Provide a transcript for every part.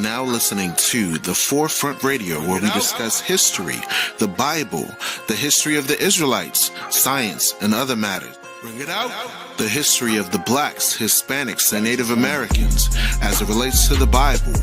now listening to The Forefront Radio, where we discuss history, the Bible, the history of the Israelites, science, and other matters. Bring it out. The history of the blacks, Hispanics, and Native Americans as it relates to the Bible.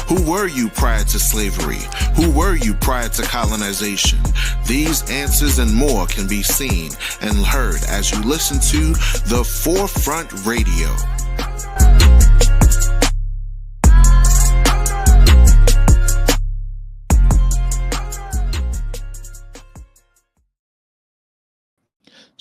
Who were you prior to slavery? Who were you prior to colonization? These answers and more can be seen and heard as you listen to The Forefront Radio.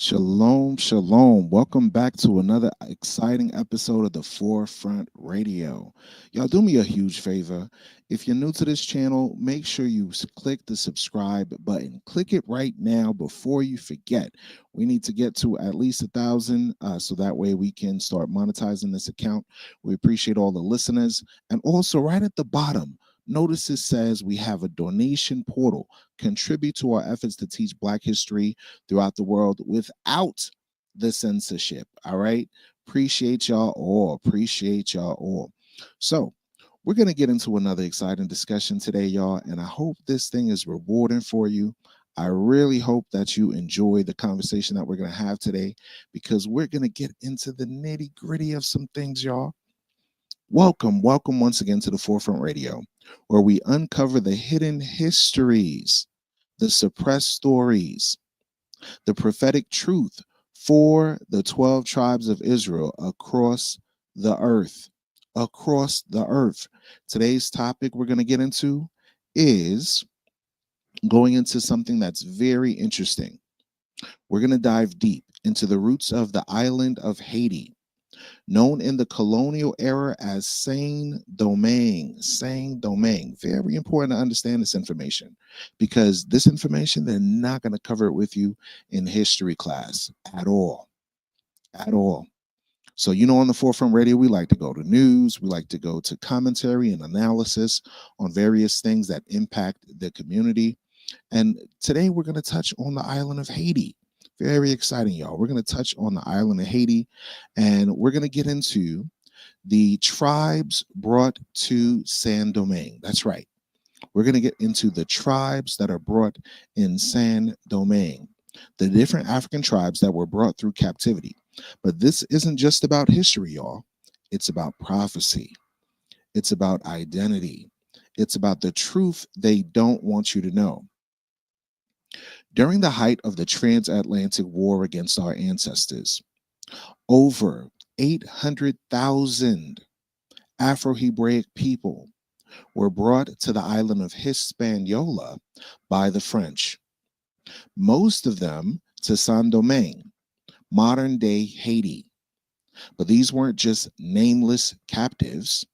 Shalom, shalom. Welcome back to another exciting episode of The Forefront Radio. Y'all do me a huge favor. If you're new to this channel, make sure you click the subscribe button. Click it right now before you forget. We need to get to at least 1,000 so that way we can start monetizing this account. We appreciate all the listeners. And also right at the bottom, notice it says we have a donation portal. Contribute to our efforts to teach Black history throughout the world without the censorship. All right. Appreciate y'all all. Appreciate y'all all. So we're going to get into another exciting discussion today, y'all. And I hope this thing is rewarding for you. I really hope that you enjoy the conversation that we're going to have today, because we're going to get into the nitty gritty of some things, y'all. Welcome once again to the Forefront Radio, where we uncover the hidden histories, the suppressed stories, the prophetic truth for the 12 tribes of Israel across the earth. Across the earth. Today's topic we're going to get into is going into something that's very interesting. We're going to dive deep into the roots of the island of Haiti, known in the colonial era as Saint-Domingue. Saint-Domingue. Very important to understand this information, because this information, they're not going to cover it with you in history class at all. At all. So, on the Forefront Radio, we like to go to news. We like to go to commentary and analysis on various things that impact the community. And today we're going to touch on the island of Haiti. Very exciting, y'all. We're going to touch on the island of Haiti, and we're going to get into the tribes brought to Saint-Domingue. That's right. We're going to get into the tribes that are brought in Saint-Domingue, the different African tribes that were brought through captivity. But this isn't just about history, y'all. It's about prophecy. It's about identity. It's about the truth they don't want you to know. During the height of the transatlantic war against our ancestors, over 800,000 Afro-Hebraic people were brought to the island of Hispaniola by the French, most of them to Saint-Domingue, modern-day Haiti. But these weren't just nameless captives.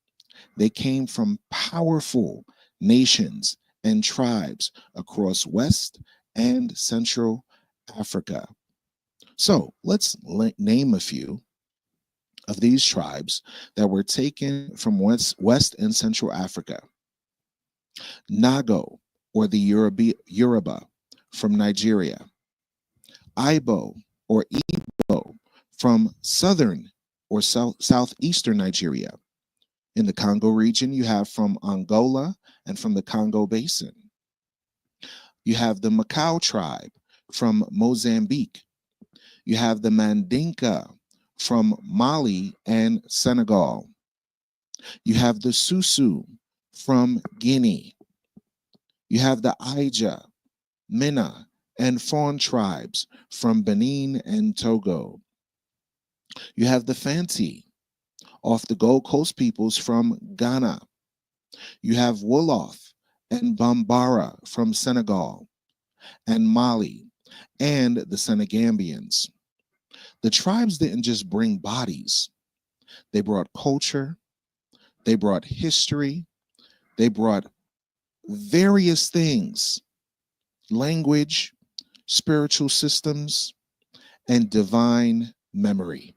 They came from powerful nations and tribes across West and Central Africa. So let's name a few of these tribes that were taken from West and Central Africa. Nago, or the Yoruba, from Nigeria. Ibo, or Igbo, from southern or southeastern Nigeria. In the Congo region, you have from Angola and from the Congo Basin. You have the Macau tribe from Mozambique. You have the Mandinka from Mali and Senegal. You have the Susu from Guinea. You have the Aija, Mina, and Fawn tribes from Benin and Togo. You have the Fanti off the Gold Coast peoples from Ghana. You have Wolof and Bambara from Senegal and Mali and the Senegambians. The tribes didn't just bring bodies. They brought culture. They brought history. They brought various things, language, spiritual systems, and divine memory.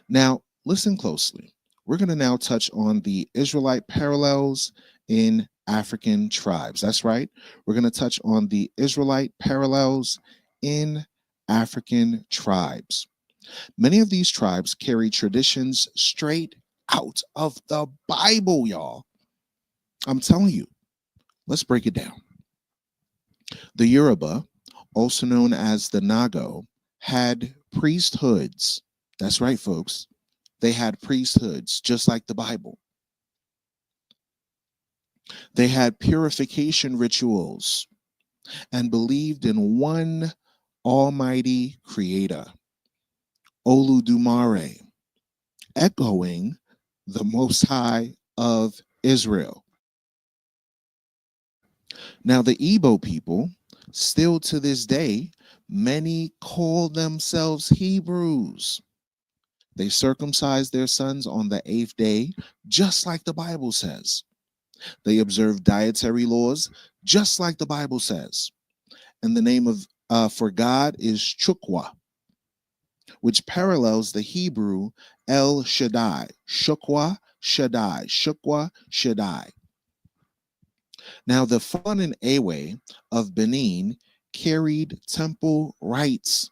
Now, listen closely. We're going to now touch on the Israelite parallels in African tribes. That's right. We're going to touch on the Israelite parallels in African tribes. Many of these tribes carry traditions straight out of the Bible, y'all. I'm telling you. Let's break it down. The Yoruba, also known as the Nago, had priesthoods. That's right, folks. They had priesthoods, just like the Bible. They had purification rituals and believed in one almighty creator, Oludumare, echoing the Most High of Israel. Now, the Igbo people, still to this day, many call themselves Hebrews. They circumcised their sons on the 8th day, just like the Bible says. They observe dietary laws, just like the Bible says. And the name of for God is Chukwa, which parallels the Hebrew El Shaddai. Shukwa Shaddai. Shukwa Shaddai. Now, the Fon Ewe of Benin carried temple rites,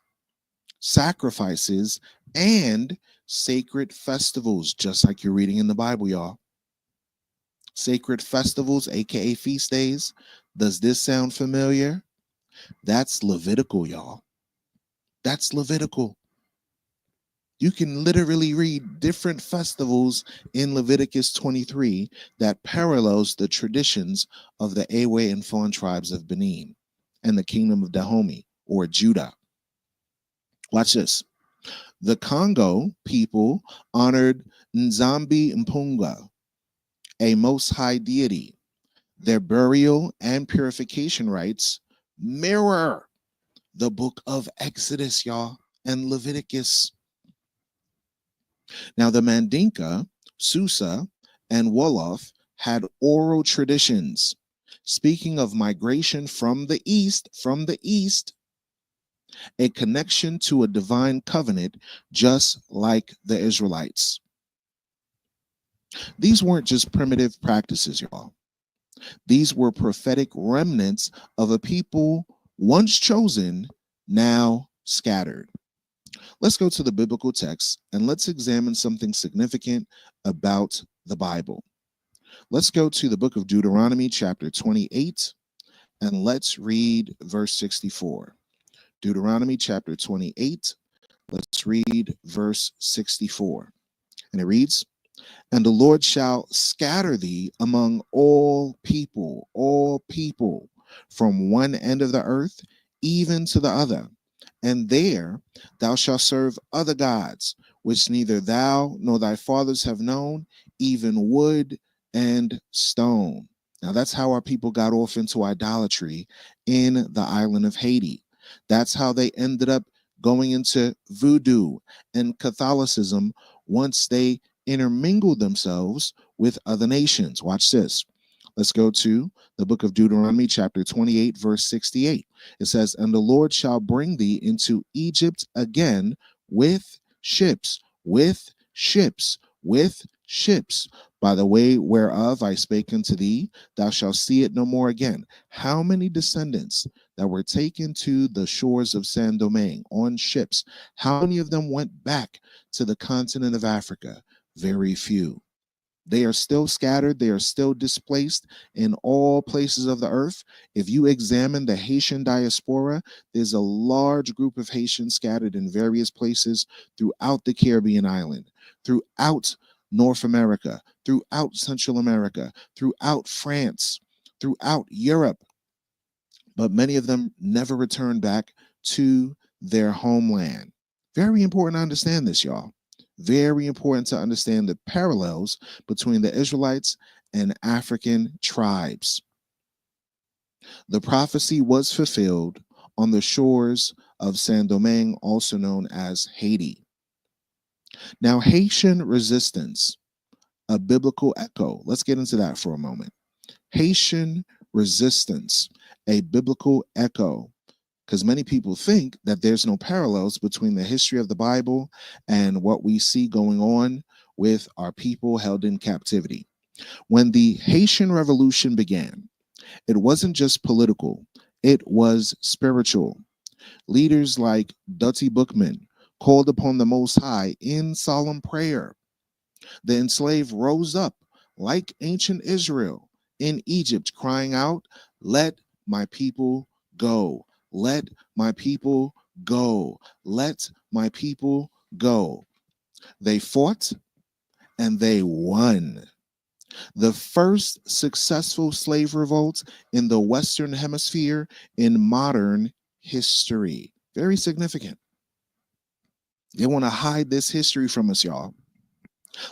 sacrifices, and sacred festivals, just like you're reading in the Bible, y'all. Sacred festivals, aka feast days. Does this sound familiar? That's Levitical, y'all. That's Levitical. You can literally read different festivals in Leviticus 23 that parallels the traditions of the Ewe and Fon tribes of Benin and the kingdom of Dahomey or Judah. Watch this. The Congo people honored Nzambi Mpunga, a most high deity. Their burial and purification rites mirror the book of Exodus, y'all, and Leviticus. Now, the Mandinka, Susa, and Wolof had oral traditions. Speaking of migration from the east, a connection to a divine covenant, just like the Israelites. These weren't just primitive practices, y'all. These were prophetic remnants of a people once chosen, now scattered. Let's go to the biblical text and let's examine something significant about the Bible. Let's go to the book of Deuteronomy, chapter 28, and let's read verse 64. Deuteronomy, chapter 28, let's read verse 64. And it reads, "And the Lord shall scatter thee among all people, from one end of the earth even to the other. And there thou shalt serve other gods, which neither thou nor thy fathers have known, even wood and stone." Now that's how our people got off into idolatry in the island of Haiti. That's how they ended up going into voodoo and Catholicism once they intermingled themselves with other nations. Watch this. Let's go to the book of Deuteronomy, chapter 28, verse 68. It says, "And the Lord shall bring thee into Egypt again with ships, by the way whereof I spake unto thee, thou shalt see it no more again." How many descendants that were taken to the shores of Saint-Domingue on ships, how many of them went back to the continent of Africa? Very few. They are still scattered. They are still displaced in all places of the earth. If you examine the Haitian diaspora, there's a large group of Haitians scattered in various places throughout the Caribbean island, throughout North America, throughout Central America, throughout France, throughout Europe. But many of them never returned back to their homeland. Very important to understand this, y'all. Very important to understand the parallels between the Israelites and African tribes. The prophecy was fulfilled on the shores of Saint-Domingue, also known as Haiti. Now, Haitian resistance, a biblical echo. Let's get into that for a moment. Haitian resistance, a biblical echo. Because many people think that there's no parallels between the history of the Bible and what we see going on with our people held in captivity. When the Haitian Revolution began, it wasn't just political, it was spiritual. Leaders like Dutty Bookman called upon the Most High in solemn prayer. The enslaved rose up like ancient Israel in Egypt, crying out, "Let my people go! Let my people go! Let my people go!" They fought and they won. The first successful slave revolt in the Western Hemisphere in modern history. Very significant. They want to hide this history from us, y'all.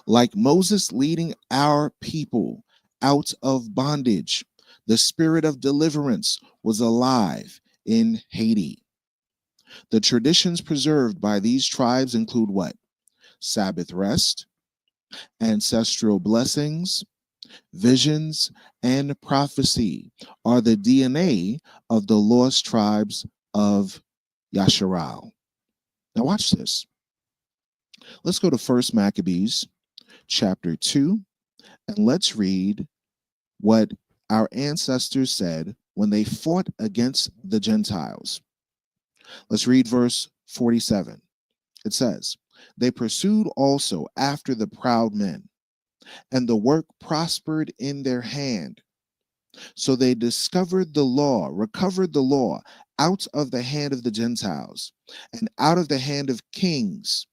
Like Moses leading our people out of bondage, the spirit of deliverance was alive in Haiti. The traditions preserved by these tribes include what? Sabbath rest, ancestral blessings, visions, and prophecy are the DNA of the lost tribes of Yasharal. Now watch this. Let's go to First Maccabees chapter 2, and let's read what our ancestors said when they fought against the Gentiles. Let's read verse 47. It says, "They pursued also after the proud men, and the work prospered in their hand. So they recovered the law out of the hand of the Gentiles and out of the hand of kings.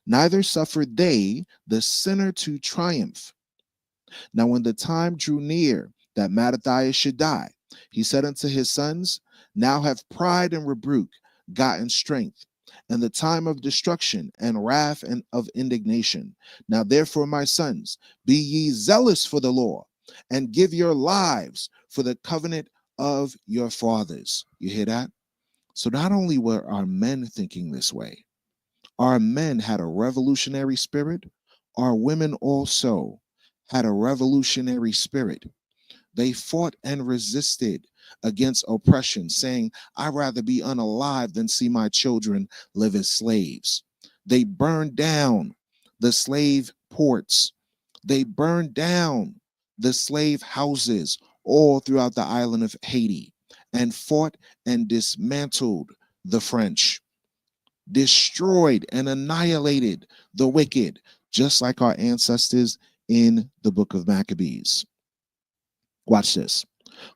Neither suffered they the sinner to triumph. Now, when the time drew near that Mattathias should die, he said unto his sons, Now have pride and rebuke gotten strength, and the time of destruction and wrath and of indignation. Now, therefore, my sons, be ye zealous for the law, and give your lives for the covenant of your fathers." You hear that? So not only were our men thinking this way, our men had a revolutionary spirit, our women also had a revolutionary spirit. They fought and resisted against oppression, saying, "I'd rather be unalive than see my children live as slaves." They burned down the slave ports. They burned down the slave houses all throughout the island of Haiti and fought and dismantled the French, destroyed and annihilated the wicked, just like our ancestors in the book of Maccabees. Watch this.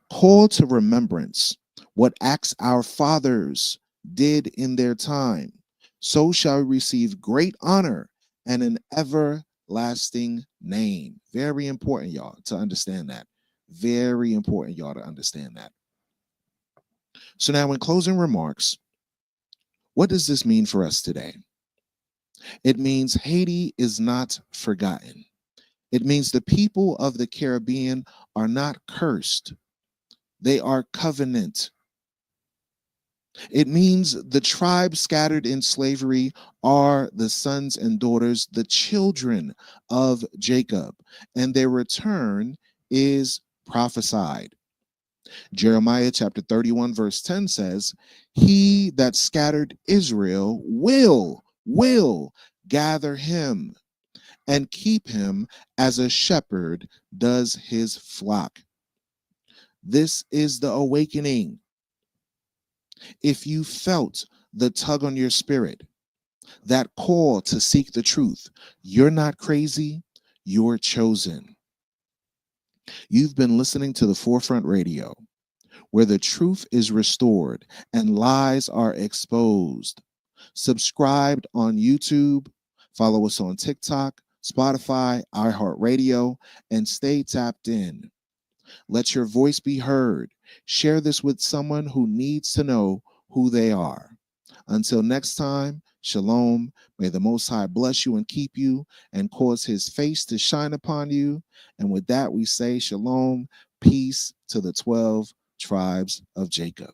"Call to remembrance what acts our fathers did in their time, so shall we receive great honor and an everlasting name." Very important, y'all, to understand that. Very important, y'all, to understand that. So now, in closing remarks, what does this mean for us today? It means Haiti is not forgotten. It means the people of the Caribbean are not cursed. They are covenant. It means the tribes scattered in slavery are the sons and daughters, the children of Jacob, and their return is prophesied. Jeremiah chapter 31 verse 10 says, "He that scattered Israel will gather him and keep him as a shepherd does his flock." This is the awakening. If you felt the tug on your spirit, that call to seek the truth, you're not crazy, you're chosen. You've been listening to the Forefront Radio, where the truth is restored and lies are exposed. Subscribed on YouTube, follow us on TikTok, Spotify, iHeartRadio, and stay tapped in. Let your voice be heard. Share this with someone who needs to know who they are. Until next time, shalom. May the Most High bless you and keep you and cause his face to shine upon you. And with that, we say shalom, peace to the 12 tribes of Jacob.